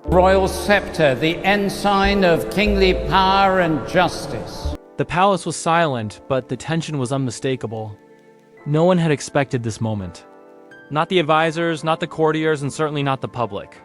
Royal scepter, the ensign of kingly power and justice. The palace was silent, but the tension was unmistakable. No one had expected this moment. Not the advisors, not the courtiers, and certainly not the public.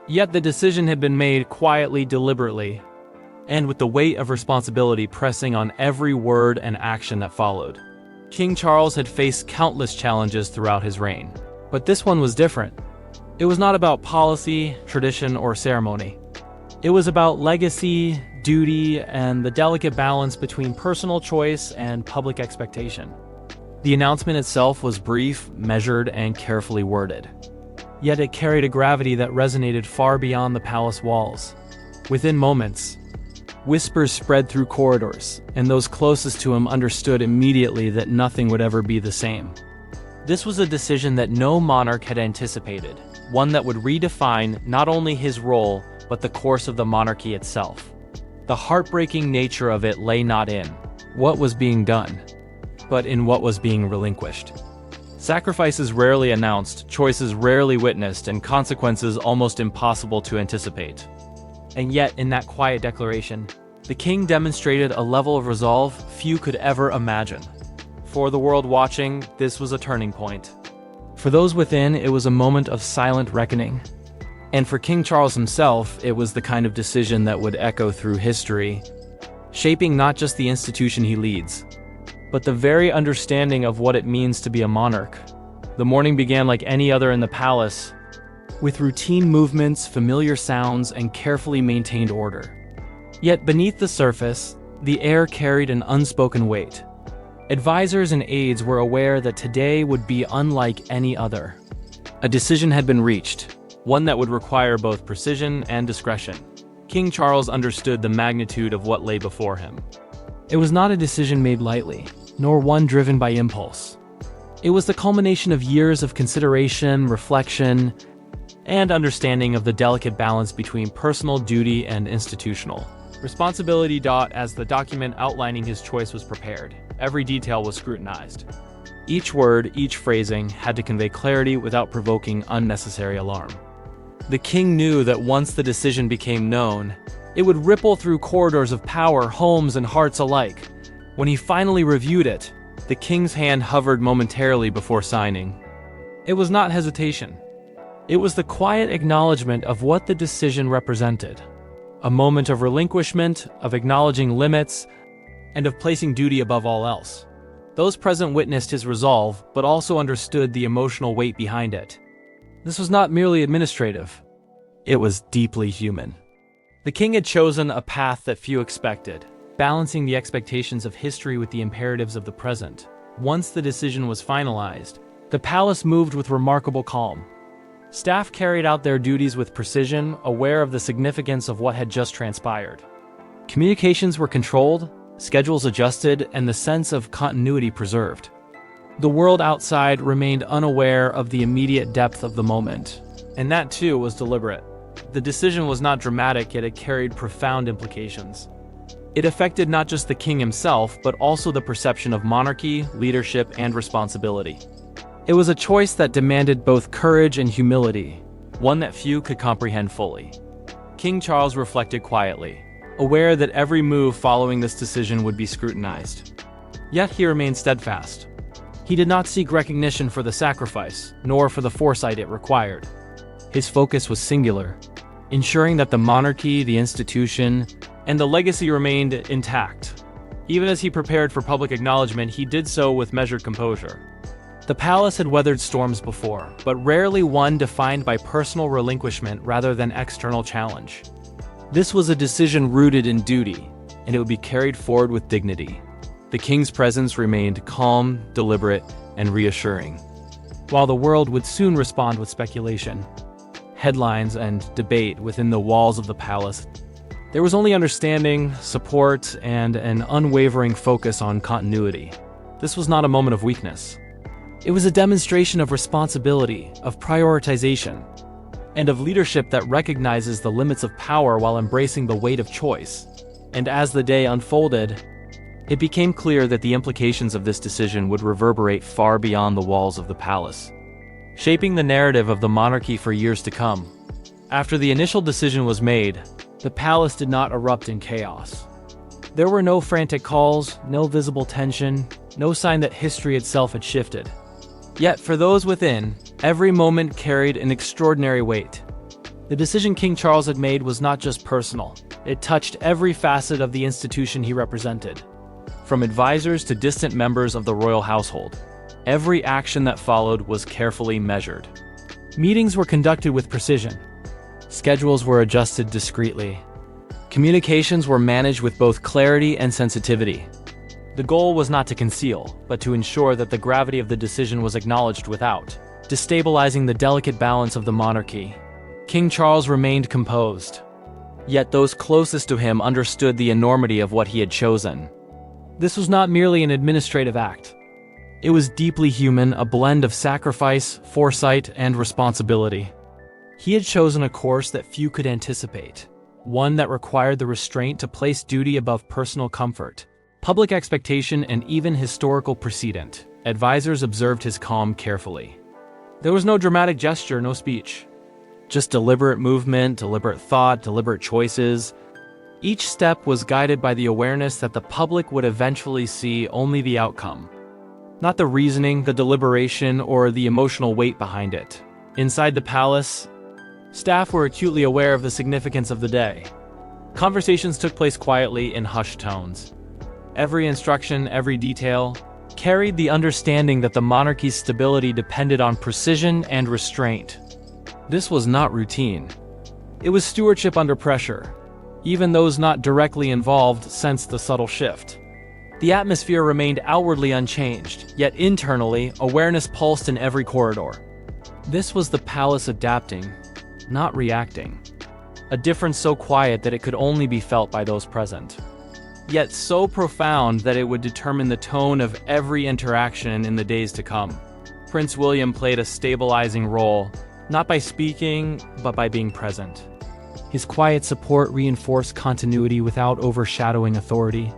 Yet the decision had been made quietly, deliberately, and with the weight of responsibility pressing on every word and action that followed. King Charles had faced countless challenges throughout his reign, but this one was different. It was not about policy, tradition, or ceremony. It was about legacy, duty, and the delicate balance between personal choice and public expectation. The announcement itself was brief, measured, and carefully worded. Yet it carried a gravity that resonated far beyond the palace walls. Within moments, whispers spread through corridors, and those closest to him understood immediately that nothing would ever be the same. This was a decision that no monarch had anticipated, one that would redefine not only his role, but the course of the monarchy itself. The heartbreaking nature of it lay not in what was being done, but in what was being relinquished. Sacrifices rarely announced, choices rarely witnessed, and consequences almost impossible to anticipate. And yet, in that quiet declaration, the king demonstrated a level of resolve few could ever imagine. For the world watching, this was a turning point. For those within, it was a moment of silent reckoning. And for King Charles himself, it was the kind of decision that would echo through history, shaping not just the institution he leads, but the very understanding of what it means to be a monarch. The morning began like any other in the palace, with routine movements, familiar sounds, and carefully maintained order. Yet beneath the surface, the air carried an unspoken weight. Advisors and aides were aware that today would be unlike any other. A decision had been reached, one that would require both precision and discretion. King Charles understood the magnitude of what lay before him. It was not a decision made lightly, nor one driven by impulse. It was the culmination of years of consideration, reflection, and understanding of the delicate balance between personal duty and institutional responsibility. As the document outlining his choice was prepared, every detail was scrutinized. Each word, each phrasing had to convey clarity without provoking unnecessary alarm. The king knew that once the decision became known, it would ripple through corridors of power, homes, and hearts alike. When he finally reviewed it, the king's hand hovered momentarily before signing. It was not hesitation. It was the quiet acknowledgement of what the decision represented. A moment of relinquishment, of acknowledging limits, and of placing duty above all else. Those present witnessed his resolve, but also understood the emotional weight behind it. This was not merely administrative. It was deeply human. The king had chosen a path that few expected, balancing the expectations of history with the imperatives of the present. Once the decision was finalized, the palace moved with remarkable calm. Staff carried out their duties with precision, aware of the significance of what had just transpired. Communications were controlled, schedules adjusted, and the sense of continuity preserved. The world outside remained unaware of the immediate depth of the moment, and that too was deliberate. The decision was not dramatic, yet it carried profound implications. It affected not just the king himself, but also the perception of monarchy, leadership, and responsibility. It was a choice that demanded both courage and humility, one that few could comprehend fully. King Charles reflected quietly, aware that every move following this decision would be scrutinized. Yet he remained steadfast. He did not seek recognition for the sacrifice, nor for the foresight it required. His focus was singular, ensuring that the monarchy, the institution, and the legacy remained intact. Even as he prepared for public acknowledgement, he did so with measured composure. The palace had weathered storms before, but rarely one defined by personal relinquishment rather than external challenge. This was a decision rooted in duty, and it would be carried forward with dignity. The king's presence remained calm, deliberate, and reassuring, while the world would soon respond with speculation, headlines, and debate within the walls of the palace. There was only understanding, support, and an unwavering focus on continuity. This was not a moment of weakness. It was a demonstration of responsibility, of prioritization, and of leadership that recognizes the limits of power while embracing the weight of choice. And as the day unfolded, it became clear that the implications of this decision would reverberate far beyond the walls of the palace, shaping the narrative of the monarchy for years to come. After the initial decision was made, the palace did not erupt in chaos. There were no frantic calls, no visible tension, no sign that history itself had shifted. Yet for those within, every moment carried an extraordinary weight. The decision King Charles had made was not just personal. It touched every facet of the institution he represented. From advisors to distant members of the royal household, every action that followed was carefully measured. Meetings were conducted with precision. Schedules were adjusted discreetly. Communications were managed with both clarity and sensitivity. The goal was not to conceal, but to ensure that the gravity of the decision was acknowledged without destabilizing the delicate balance of the monarchy. King Charles remained composed. Yet those closest to him understood the enormity of what he had chosen. This was not merely an administrative act. It was deeply human, a blend of sacrifice, foresight, and responsibility. He had chosen a course that few could anticipate, one that required the restraint to place duty above personal comfort, public expectation, and even historical precedent. Advisors observed his calm carefully. There was no dramatic gesture, no speech. Just deliberate movement, deliberate thought, deliberate choices. Each step was guided by the awareness that the public would eventually see only the outcome, not the reasoning, the deliberation, or the emotional weight behind it. Inside the palace, staff were acutely aware of the significance of the day. Conversations took place quietly in hushed tones. Every instruction, every detail, carried the understanding that the monarchy's stability depended on precision and restraint. This was not routine. It was stewardship under pressure. Even those not directly involved sensed the subtle shift. The atmosphere remained outwardly unchanged, yet internally, awareness pulsed in every corridor. This was the palace adapting, not reacting. A difference so quiet that it could only be felt by those present, yet so profound that it would determine the tone of every interaction in the days to come. Prince William played a stabilizing role, not by speaking, but by being present. His quiet support reinforced continuity without overshadowing authority.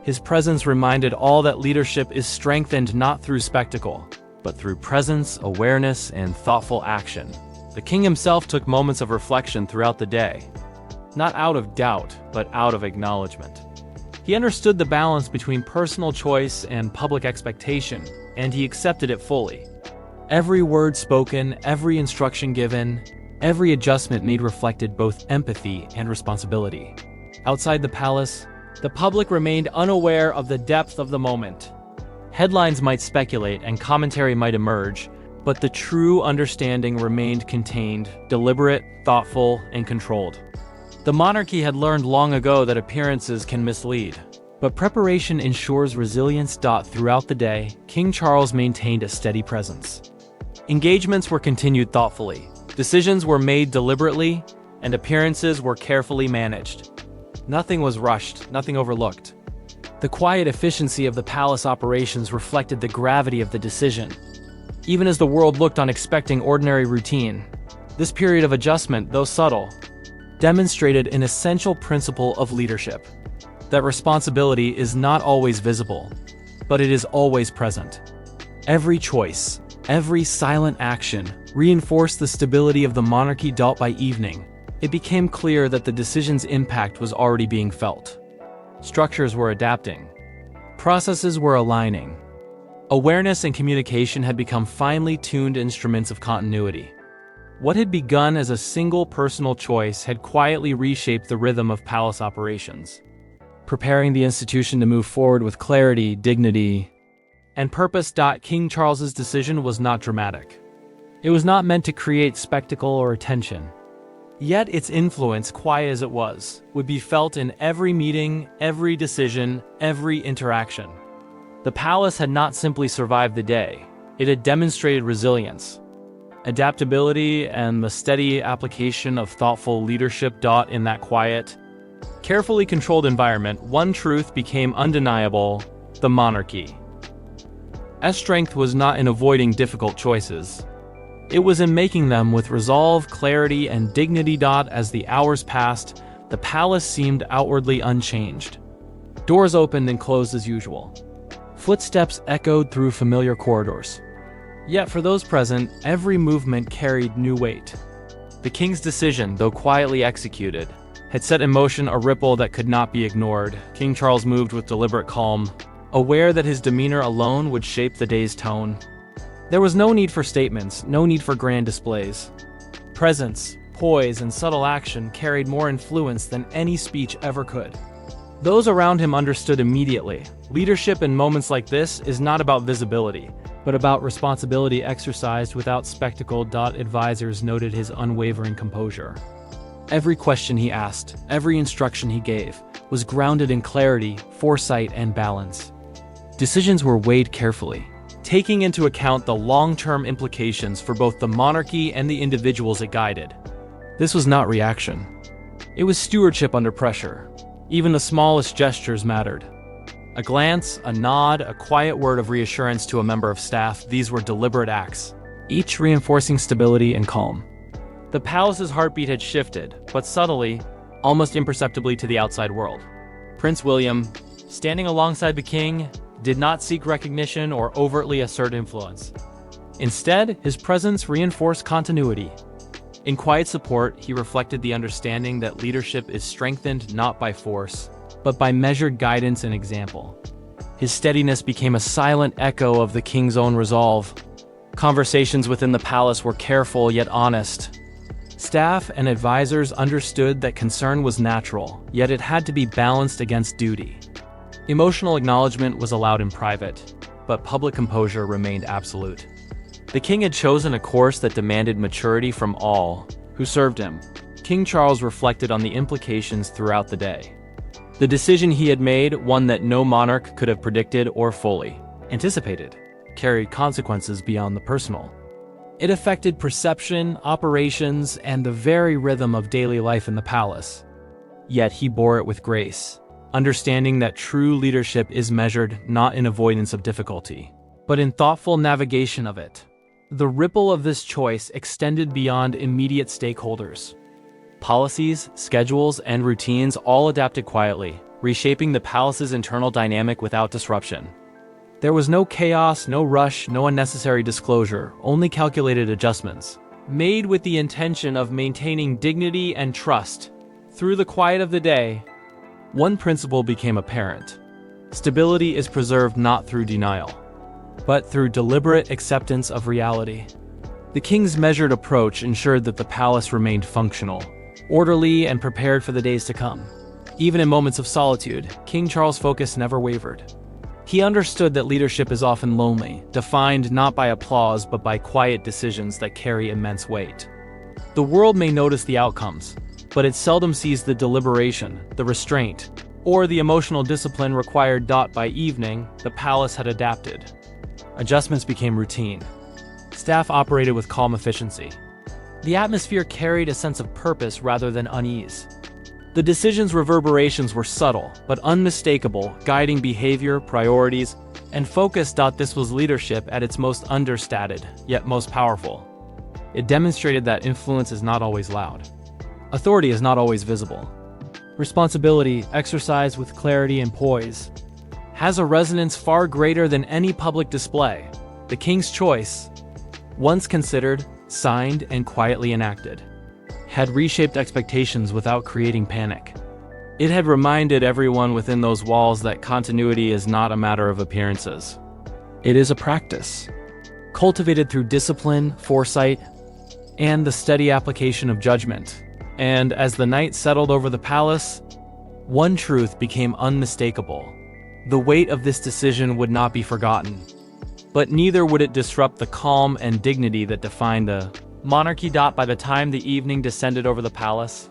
His presence reminded all that leadership is strengthened not through spectacle, but through presence, awareness, and thoughtful action. The king himself took moments of reflection throughout the day, not out of doubt, but out of acknowledgement. He understood the balance between personal choice and public expectation, and he accepted it fully. Every word spoken, every instruction given, every adjustment made reflected both empathy and responsibility. Outside the palace, the public remained unaware of the depth of the moment. Headlines might speculate and commentary might emerge, but the true understanding remained contained, deliberate, thoughtful, and controlled. The monarchy had learned long ago that appearances can mislead, but preparation ensures resilience. Throughout the day, King Charles maintained a steady presence. Engagements were continued thoughtfully, decisions were made deliberately, and appearances were carefully managed. Nothing was rushed, nothing overlooked. The quiet efficiency of the palace operations reflected the gravity of the decision. Even as the world looked on expecting ordinary routine, this period of adjustment, though subtle, demonstrated an essential principle of leadership: that responsibility is not always visible, but it is always present. Every choice, every silent action reinforced the stability of the monarchy. By evening, it became clear that the decision's impact was already being felt. Structures were adapting. Processes were aligning. Awareness and communication had become finely tuned instruments of continuity. What had begun as a single personal choice had quietly reshaped the rhythm of palace operations, preparing the institution to move forward with clarity, dignity, and purpose. King Charles's decision was not dramatic. It was not meant to create spectacle or attention. Yet its influence, quiet as it was, would be felt in every meeting, every decision, every interaction. The palace had not simply survived the day, it had demonstrated resilience, adaptability, and the steady application of thoughtful leadership. In that quiet, carefully controlled environment, one truth became undeniable: the monarchy. As strength was not in avoiding difficult choices. It was in making them with resolve, clarity, and dignity. As the hours passed, the palace seemed outwardly unchanged. Doors opened and closed as usual. Footsteps echoed through familiar corridors. Yet for those present, every movement carried new weight. The king's decision, though quietly executed, had set in motion a ripple that could not be ignored. King Charles moved with deliberate calm, aware that his demeanor alone would shape the day's tone. There was no need for statements, no need for grand displays. Presence, poise, and subtle action carried more influence than any speech ever could. Those around him understood immediately. Leadership in moments like this is not about visibility, but about responsibility exercised without spectacle. Advisors noted his unwavering composure. Every question he asked, every instruction he gave, was grounded in clarity, foresight, and balance. Decisions were weighed carefully, taking into account the long-term implications for both the monarchy and the individuals it guided. This was not reaction. It was stewardship under pressure. Even the smallest gestures mattered. A glance, a nod, a quiet word of reassurance to a member of staff, these were deliberate acts, each reinforcing stability and calm. The palace's heartbeat had shifted, but subtly, almost imperceptibly to the outside world. Prince William, standing alongside the king, did not seek recognition or overtly assert influence. Instead, his presence reinforced continuity. In quiet support, he reflected the understanding that leadership is strengthened not by force, but by measured guidance and example. His steadiness became a silent echo of the king's own resolve. Conversations within the palace were careful yet honest. Staff and advisors understood that concern was natural, yet it had to be balanced against duty. Emotional acknowledgement was allowed in private, but public composure remained absolute. The king had chosen a course that demanded maturity from all who served him. King Charles reflected on the implications throughout the day. The decision he had made, one that no monarch could have predicted or fully anticipated, carried consequences beyond the personal. It affected perception, operations, and the very rhythm of daily life in the palace. Yet he bore it with grace, understanding that true leadership is measured not in avoidance of difficulty, but in thoughtful navigation of it. The ripple of this choice extended beyond immediate stakeholders. Policies, schedules, and routines all adapted quietly, reshaping the palace's internal dynamic without disruption. There was no chaos, no rush, no unnecessary disclosure, only calculated adjustments, made with the intention of maintaining dignity and trust. Through the quiet of the day, one principle became apparent. Stability is preserved not through denial, but through deliberate acceptance of reality. The king's measured approach ensured that the palace remained functional, orderly, and prepared for the days to come. Even in moments of solitude, King Charles' focus never wavered. He understood that leadership is often lonely, defined not by applause but by quiet decisions that carry immense weight. The world may notice the outcomes, but it seldom sees the deliberation, the restraint, or the emotional discipline required. By evening, the palace had adapted. Adjustments became routine. Staff operated with calm efficiency. The atmosphere carried a sense of purpose rather than unease. The decision's reverberations were subtle, but unmistakable, guiding behavior, priorities, and focus. This was leadership at its most understated, yet most powerful. It demonstrated that influence is not always loud. Authority is not always visible. Responsibility, exercised with clarity and poise, has a resonance far greater than any public display. The king's choice, once considered, signed, and quietly enacted, had reshaped expectations without creating panic. It had reminded everyone within those walls that continuity is not a matter of appearances. It is a practice, cultivated through discipline, foresight, and the steady application of judgment. And as the night settled over the palace, one truth became unmistakable. The weight of this decision would not be forgotten, but neither would it disrupt the calm and dignity that defined the monarchy. By the time the evening descended over the palace,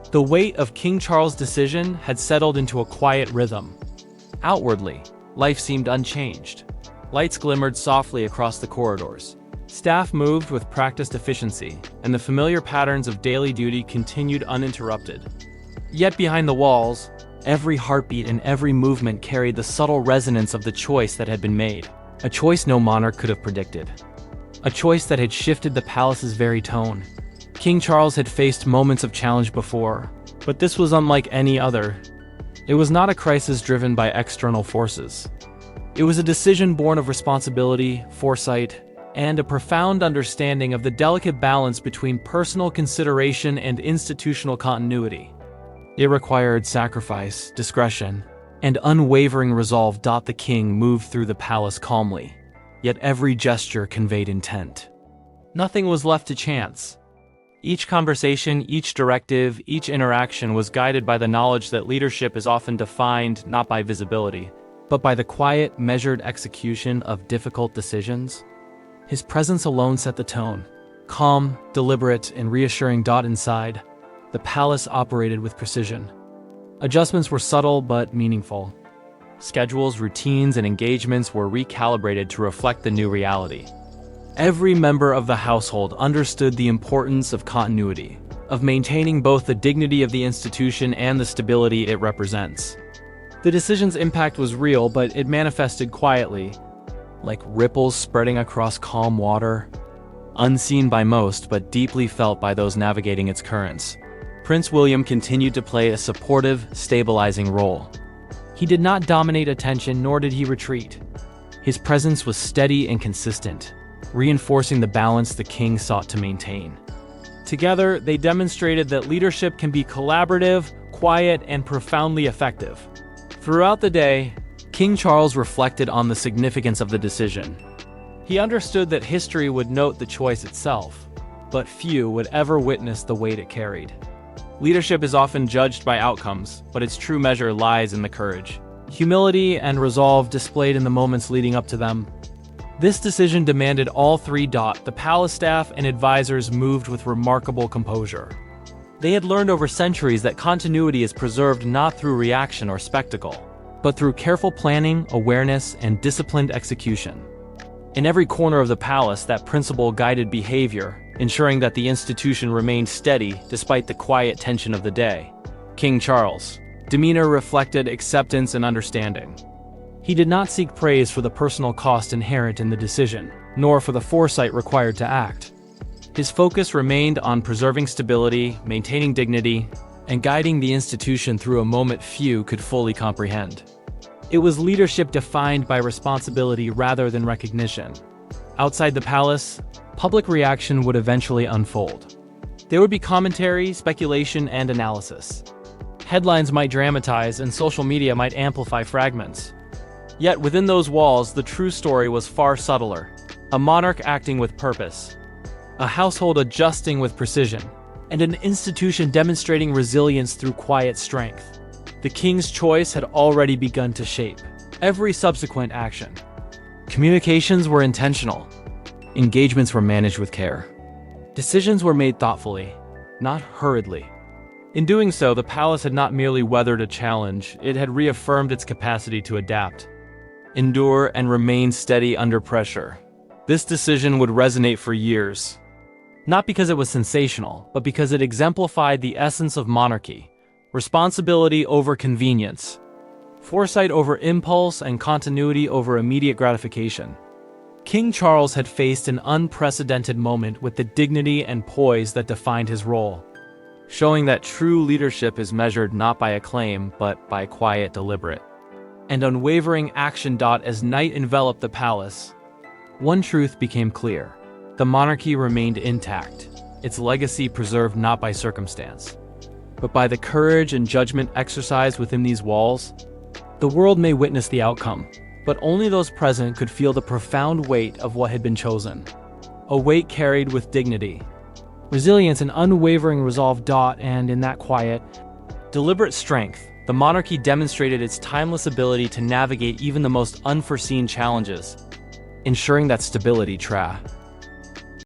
the weight of King Charles' decision had settled into a quiet rhythm. Outwardly, life seemed unchanged. Lights glimmered softly across the corridors. Staff moved with practiced efficiency, and the familiar patterns of daily duty continued uninterrupted. Yet behind the walls, every heartbeat and every movement carried the subtle resonance of the choice that had been made. A choice no monarch could have predicted. A choice that had shifted the palace's very tone. King Charles had faced moments of challenge before, but this was unlike any other. It was not a crisis driven by external forces. It was a decision born of responsibility, foresight, and a profound understanding of the delicate balance between personal consideration and institutional continuity. It required sacrifice, discretion, and unwavering resolve. The king moved through the palace calmly, yet every gesture conveyed intent. Nothing was left to chance. Each conversation, each directive, each interaction was guided by the knowledge that leadership is often defined not by visibility, but by the quiet, measured execution of difficult decisions. His presence alone set the tone. Calm, deliberate, and reassuring. Inside, the palace operated with precision. Adjustments were subtle but meaningful. Schedules, routines, and engagements were recalibrated to reflect the new reality. Every member of the household understood the importance of continuity, of maintaining both the dignity of the institution and the stability it represents. The decision's impact was real, but it manifested quietly, like ripples spreading across calm water, unseen by most but deeply felt by those navigating its currents. Prince William continued to play a supportive, stabilizing role. He did not dominate attention, nor did he retreat. His presence was steady and consistent, reinforcing the balance the king sought to maintain. Together, they demonstrated that leadership can be collaborative, quiet, and profoundly effective. Throughout the day, King Charles reflected on the significance of the decision. He understood that history would note the choice itself, but few would ever witness the weight it carried. Leadership is often judged by outcomes, but its true measure lies in the courage, humility, and resolve displayed in the moments leading up to them. This decision demanded all three. The palace staff and advisors moved with remarkable composure. They had learned over centuries that continuity is preserved not through reaction or spectacle, but through careful planning, awareness, and disciplined execution. In every corner of the palace, that principle guided behavior, ensuring that the institution remained steady despite the quiet tension of the day. King Charles' demeanor reflected acceptance and understanding. He did not seek praise for the personal cost inherent in the decision, nor for the foresight required to act. His focus remained on preserving stability, maintaining dignity, and guiding the institution through a moment few could fully comprehend. It was leadership defined by responsibility rather than recognition. Outside the palace, public reaction would eventually unfold. There would be commentary, speculation, and analysis. Headlines might dramatize, and social media might amplify fragments. Yet within those walls, the true story was far subtler. A monarch acting with purpose, a household adjusting with precision, and an institution demonstrating resilience through quiet strength. The king's choice had already begun to shape every subsequent action. Communications were intentional. Engagements were managed with care. Decisions were made thoughtfully, not hurriedly. In doing so, the palace had not merely weathered a challenge, it had reaffirmed its capacity to adapt, endure, and remain steady under pressure. This decision would resonate for years, not because it was sensational, but because it exemplified the essence of monarchy: responsibility over convenience, foresight over impulse, and continuity over immediate gratification. King Charles had faced an unprecedented moment with the dignity and poise that defined his role, showing that true leadership is measured not by acclaim, but by quiet, deliberate, and unwavering action. As night enveloped the palace, one truth became clear: the monarchy remained intact, its legacy preserved not by circumstance, but by the courage and judgment exercised within these walls. The world may witness the outcome, but only those present could feel the profound weight of what had been chosen. A weight carried with dignity, resilience, and unwavering resolve. And in that quiet, deliberate strength, the monarchy demonstrated its timeless ability to navigate even the most unforeseen challenges, ensuring that stability